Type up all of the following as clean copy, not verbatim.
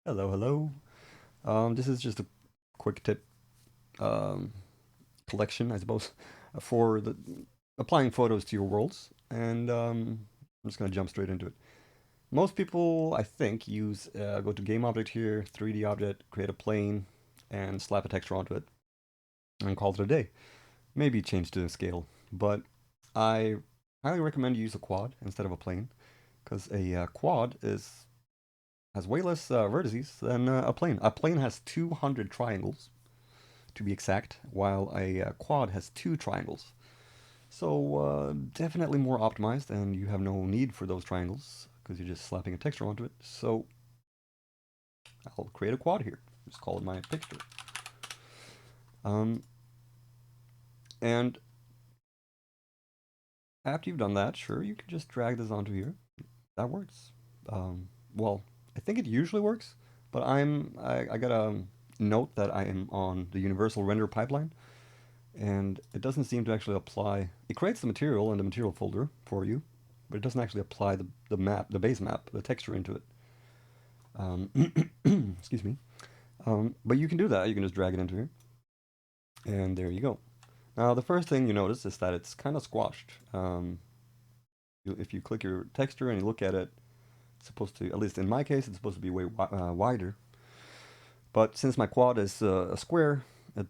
Hello, hello. This is just a quick tip um, collection, I suppose, for applying photos to your worlds, and I'm just gonna jump straight into it. Most people, I think, use go to game object here, 3D object, create a plane, and slap a texture onto it, and call it a day. Maybe change to scale, but I highly recommend you use a quad instead of a plane, because a quad is has way less vertices than a plane. A plane has 200 triangles to be exact, while a quad has two triangles. So definitely more optimized, and you have no need for those triangles because you're just slapping a texture onto it. So I'll create a quad here. Just call it my picture. Um, and after you've done that, sure, you can just drag this onto here. That works. Well, I think it usually works, but I got a note that I am on the universal render pipeline, and it doesn't seem to actually apply. It creates the material in the material folder for you, but it doesn't actually apply the map, the base map, the texture into it. Um, excuse me. But you can do that. You can just drag it into here, and there you go. Now, the first thing you notice is that it's kind of squashed. If you click your texture and you look at it, it's supposed to, at least in my case, it's supposed to be way wider. But since my quad is a square, it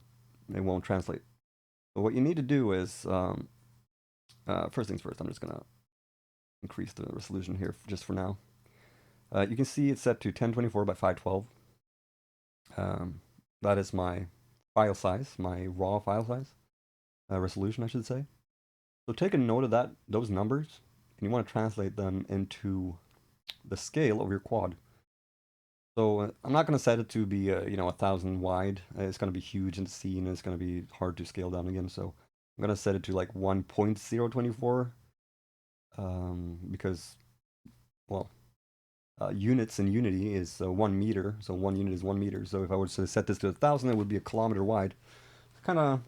won't translate. So what you need to do is, first things first, I'm just going to increase the resolution here just for now. You can see it's set to 1024 by 512. Um, that is my file size, my raw file size, resolution, I should say. So take a note of those numbers, and you want to translate them into the scale of your quad. So I'm not going to set it to be, 1,000 wide. It's going to be huge in the scene, and it's going to be hard to scale down again. So I'm going to set it to like 1.024, because, well, units in Unity is 1 meter, so 1 unit is 1 meter. So if I were to set this to 1,000, it would be a kilometer wide. Kind of,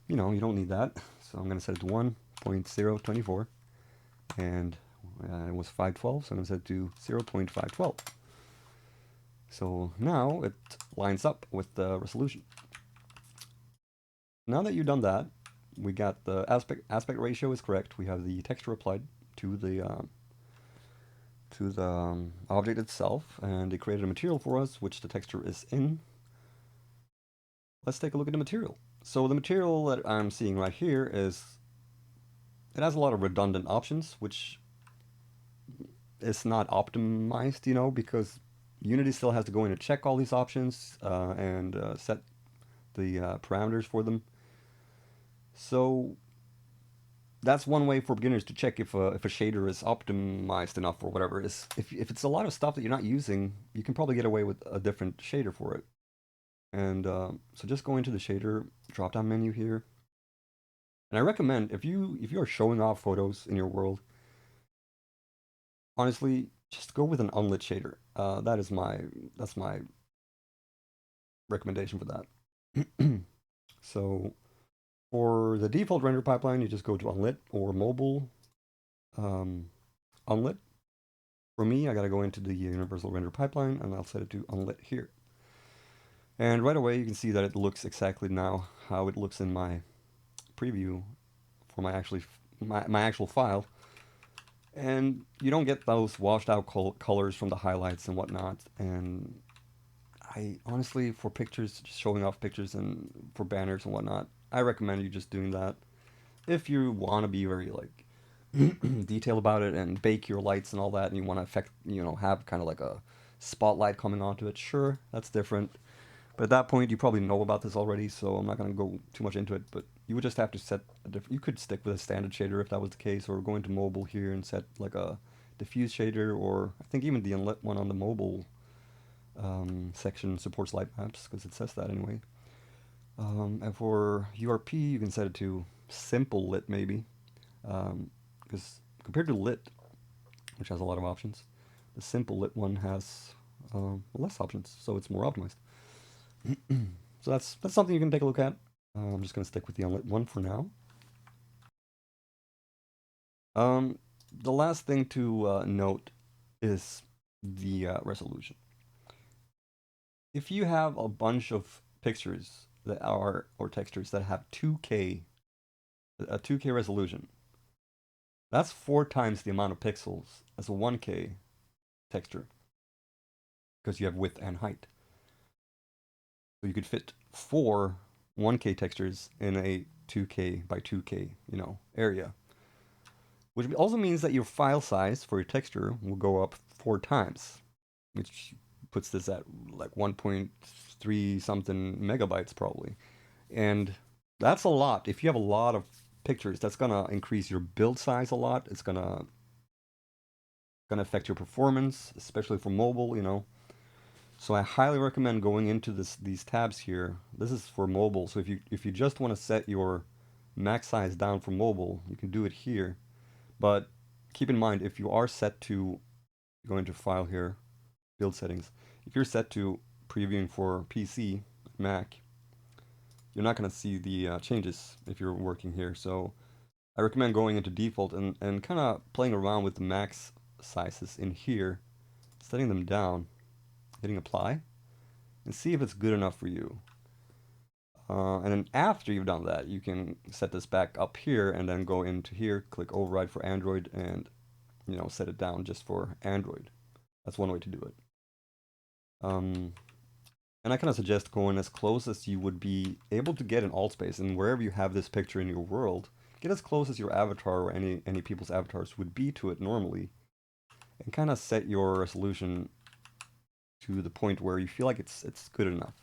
you don't need that. So I'm going to set it to 1.024, and it was 512, so I'm going to set it to 0.512. So now it lines up with the resolution. Now that you've done that, we got the aspect ratio is correct. We have the texture applied to the object itself, and it created a material for us, which the texture is in. Let's take a look at the material. So the material that I'm seeing right here it has a lot of redundant options, which is not optimized, because Unity still has to go in and check all these options and set the parameters for them. So that's one way for beginners to check if a shader is optimized enough or whatever. Is if it's a lot of stuff that you're not using, you can probably get away with a different shader for it. And so just go into the shader drop down menu here, and I recommend if you are showing off photos in your world, honestly, just go with an unlit shader. That's my recommendation for that. So for the default render pipeline, you just go to unlit or mobile um, unlit. For me, I got to go into the universal render pipeline, and I'll set it to unlit here. And right away, you can see that it looks exactly now how it looks in my preview for my actual file. And you don't get those washed out colors from the highlights and whatnot. And I honestly, for pictures, just showing off pictures and for banners and whatnot, I recommend you just doing that. If you want to be very like detailed about it and bake your lights and all that, and you want to have kind of like a spotlight coming onto it, sure, that's different. But at that point, you probably know about this already, so I'm not going to go too much into it. But you would just have to set a different. You could stick with a standard shader if that was the case, or go into mobile here and set like a diffuse shader, or I think even the unlit one on the mobile section supports light maps because it says that anyway. And for URP, you can set it to simple lit maybe, because compared to lit, which has a lot of options, the simple lit one has less options, so it's more optimized. So that's something you can take a look at. I'm just going to stick with the unlit one for now. The last thing to note is the resolution. if you have a bunch of pictures that are or textures that have 2K a 2K resolution, that's 4 times the amount of pixels as a 1K texture because you have width and height. So you could fit 4 1K textures in a 2K by 2K, area. Which also means that your file size for your texture will go up 4 times, which puts this at like 1.3 something megabytes probably. And that's a lot. If you have a lot of pictures, that's gonna increase your build size a lot. It's gonna affect your performance, especially for mobile. So I highly recommend going into these tabs here. This is for mobile. So if you just want to set your max size down for mobile, you can do it here. But keep in mind, if you are set to go into file here, build settings, if you're set to previewing for PC, Mac, you're not going to see the changes if you're working here. So I recommend going into default and kind of playing around with the max sizes in here, setting them down, hitting apply, and see if it's good enough for you. And then after you've done that, you can set this back up here and then go into here, click override for Android, and set it down just for Android. That's one way to do it. And I kind of suggest going as close as you would be able to get in Altspace, and wherever you have this picture in your world, get as close as your avatar or any people's avatars would be to it normally, and kind of set your resolution to the point where you feel like it's good enough.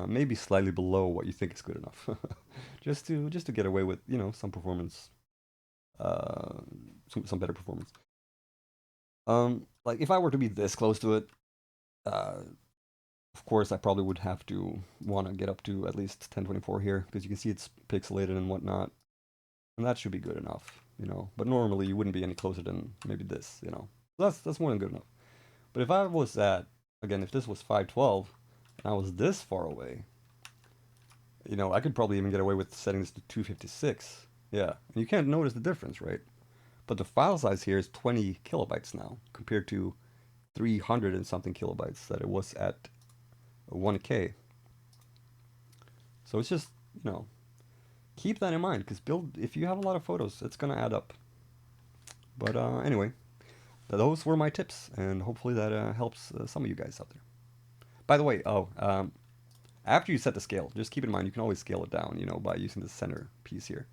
Maybe slightly below what you think is good enough, just to get away with some performance, some better performance. Like if I were to be this close to it, of course I probably would have to want to get up to at least 1024 here because you can see it's pixelated and whatnot, and that should be good enough. But normally you wouldn't be any closer than maybe this. That's more than good enough. But if I was again, if this was 512 and I was this far away, I could probably even get away with setting this to 256. Yeah, and you can't notice the difference, right? But the file size here is 20 kilobytes now compared to 300 and something kilobytes that it was at 1K. So it's just, keep that in mind because if you have a lot of photos, it's going to add up. But anyway, those were my tips, and hopefully that helps some of you guys out there. By the way, after you set the scale, just keep in mind you can always scale it down, by using the center piece here.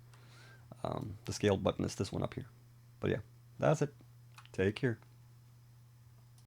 The scale button is this one up here. But yeah, that's it. Take care.